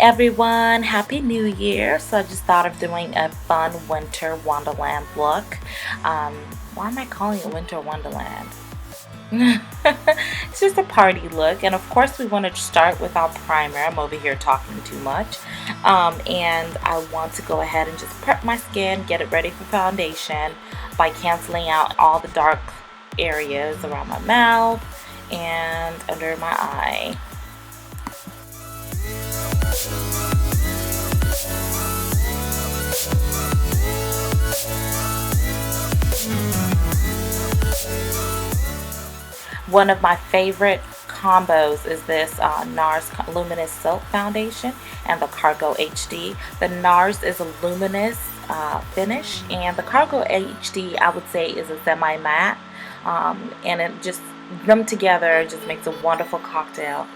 everyone, Happy New Year. So I just thought of doing a fun winter wonderland look. Why am I calling it winter wonderland? It's just a party look, and of course we want to start with our primer. I'm over here talking too much. And I want to go ahead and just prep my skin, get it ready for foundation by canceling out all the dark areas around my mouth and under my eye. One of my favorite combos is this NARS Luminous Silk Foundation and the Cargo HD. The NARS is a luminous finish, and the Cargo HD I would say is a semi-matte, and it just, them together just makes a wonderful cocktail.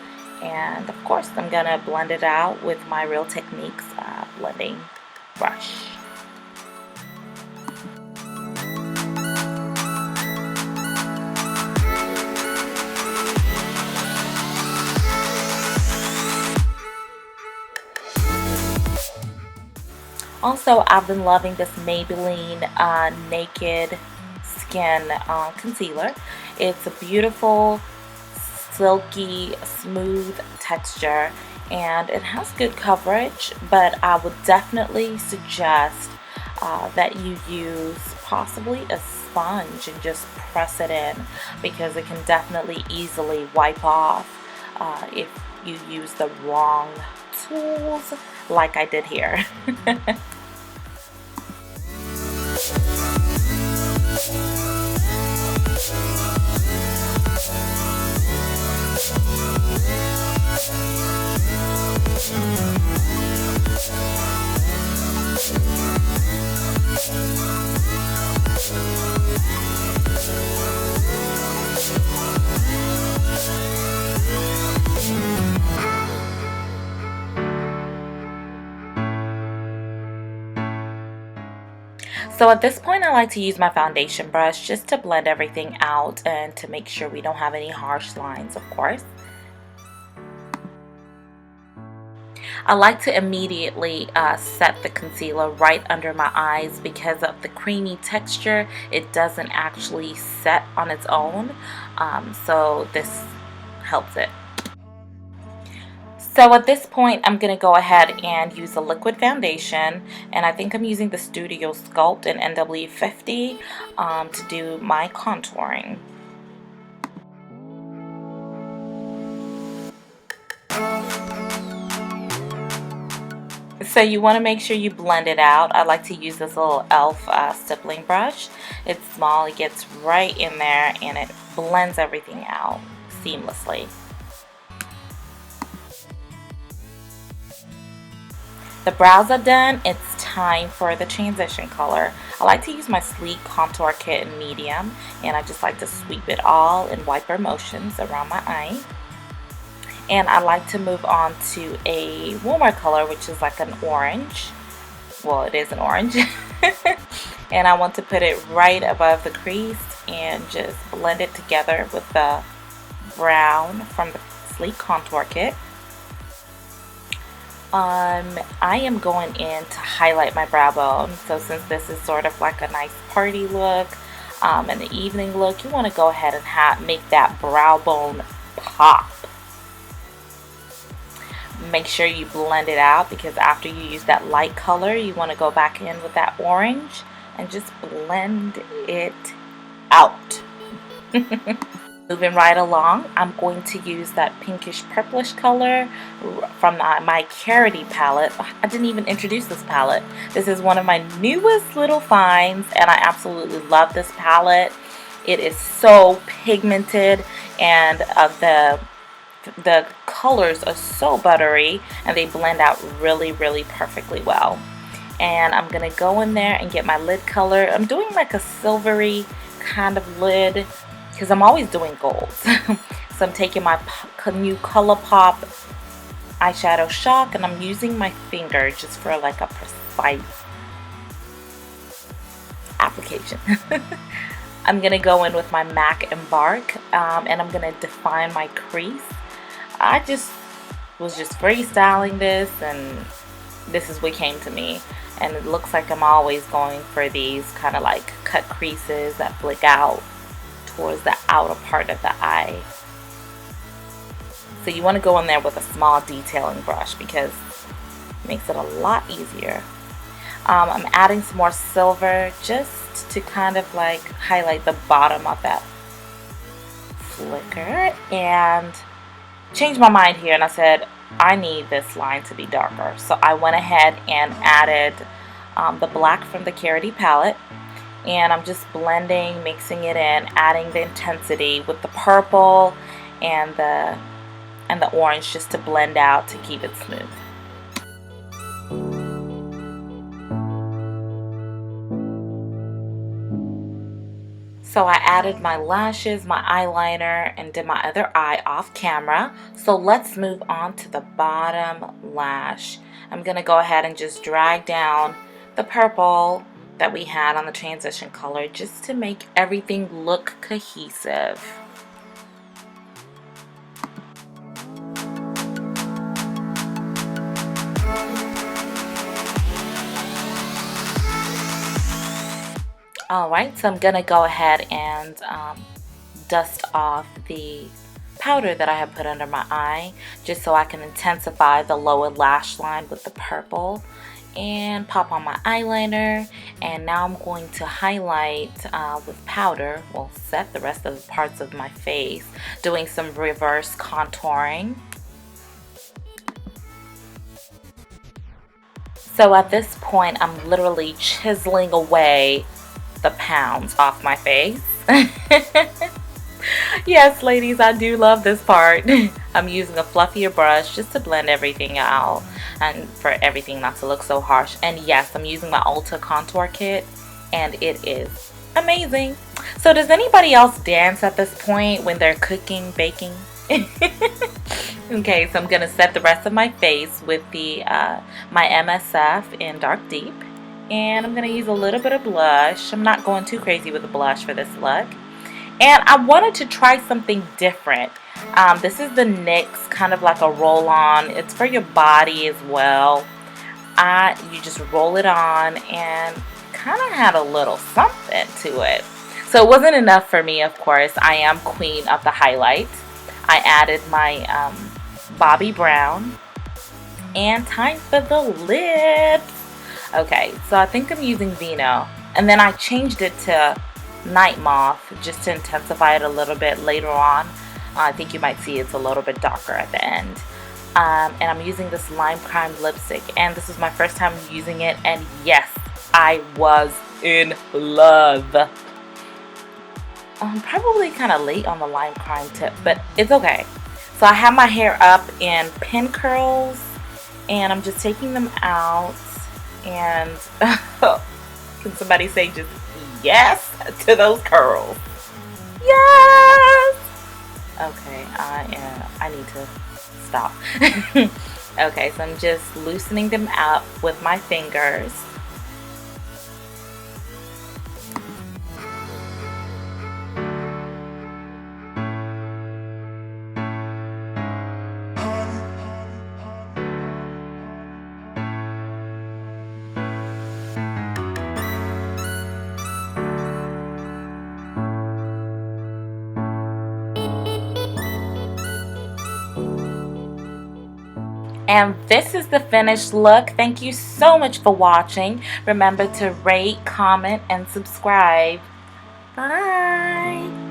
And of course I'm gonna blend it out with my Real Techniques blending brush. Also, I've been loving this Maybelline Naked Skin Concealer. It's a beautiful, silky, smooth texture, and it has good coverage, but I would definitely suggest that you use possibly a sponge and just press it in, because it can definitely easily wipe off if you use the wrong tools like I did here. So at this point, I like to use my foundation brush just to blend everything out and to make sure we don't have any harsh lines, of course. I like to immediately set the concealer right under my eyes because of the creamy texture. It doesn't actually set on its own, so this helps it. So at this point, I'm going to go ahead and use a liquid foundation, and I think I'm using the Studio Sculpt in NW50 to do my contouring. So you want to make sure you blend it out. I like to use this little e.l.f. Stippling brush. It's small, it gets right in there, and it blends everything out seamlessly. The brows are done. It's time for the transition color. I like to use my Sleek Contour Kit in medium, and I just like to sweep it all in wiper motions around my eye. And I like to move on to a warmer color, which is like an orange. Well, it is an orange. And I want to put it right above the crease and just blend it together with the brown from the Sleek Contour Kit. I am going in to highlight my brow bone. So since this is sort of like a nice party look and an evening look, you want to go ahead and make that brow bone pop. Make sure you blend it out, because after you use that light color, you want to go back in with that orange and just blend it out. Moving right along, I'm going to use that pinkish purplish color from my Carity palette. I didn't even introduce this palette. This is one of my newest little finds, and I absolutely love this palette. It is so pigmented, and the colors are so buttery, and they blend out really, really perfectly well. And I'm gonna go in there and get my lid color. I'm doing like a silvery kind of lid, because I'm always doing golds. So I'm taking my new ColourPop eyeshadow shock, and I'm using my finger just for like a precise application. I'm going to go in with my MAC Embark, and I'm going to define my crease. I just was just freestyling this, and this is what came to me. And it looks like I'm always going for these kind of like cut creases that flick out towards the outer part of the eye. So you want to go in there with a small detailing brush because it makes it a lot easier. I'm adding some more silver just to kind of like highlight the bottom of that flicker, and changed my mind here and I said I need this line to be darker. So I went ahead and added the black from the Carity palette, and I'm just blending, mixing it in, adding the intensity with the purple and the orange just to blend out to keep it smooth. So I added my lashes, my eyeliner, and did my other eye off camera. So let's move on to the bottom lash. I'm going to go ahead and just drag down the purple that we had on the transition color just to make everything look cohesive. Alright, so I'm going to go ahead and dust off the powder that I have put under my eye just so I can intensify the lower lash line with the purple, and pop on my eyeliner. And now I'm going to highlight with powder, well, set the rest of the parts of my face, doing some reverse contouring. So at this point I'm literally chiseling away the pounds off my face. Yes, ladies, I do love this part. I'm using a fluffier brush just to blend everything out and for everything not to look so harsh. And yes, I'm using my Ulta contour kit and it is amazing. So does anybody else dance at this point when they're cooking, baking? Okay, so I'm gonna set the rest of my face with the my MSF in Dark Deep. And I'm going to use a little bit of blush. I'm not going too crazy with the blush for this look. And I wanted to try something different. This is the NYX, kind of like a roll-on. It's for your body as well. You just roll it on and kind of had a little something to it. So it wasn't enough for me, of course. I am queen of the highlights. I added my Bobbi Brown. And time for the lips. Okay, so I think I'm using Vino, and then I changed it to Night Moth just to intensify it a little bit later on. I think you might see it's a little bit darker at the end. And I'm using this Lime Crime lipstick, and this is my first time using it, and yes, I was in love. I'm probably kind of late on the Lime Crime tip, but it's okay. So I have my hair up in pin curls, and I'm just taking them out. And can somebody say just yes to those curls? Yes! Okay, I need to stop. Okay, so I'm just loosening them up with my fingers. And this is the finished look. Thank you so much for watching. Remember to rate, comment, and subscribe. Bye.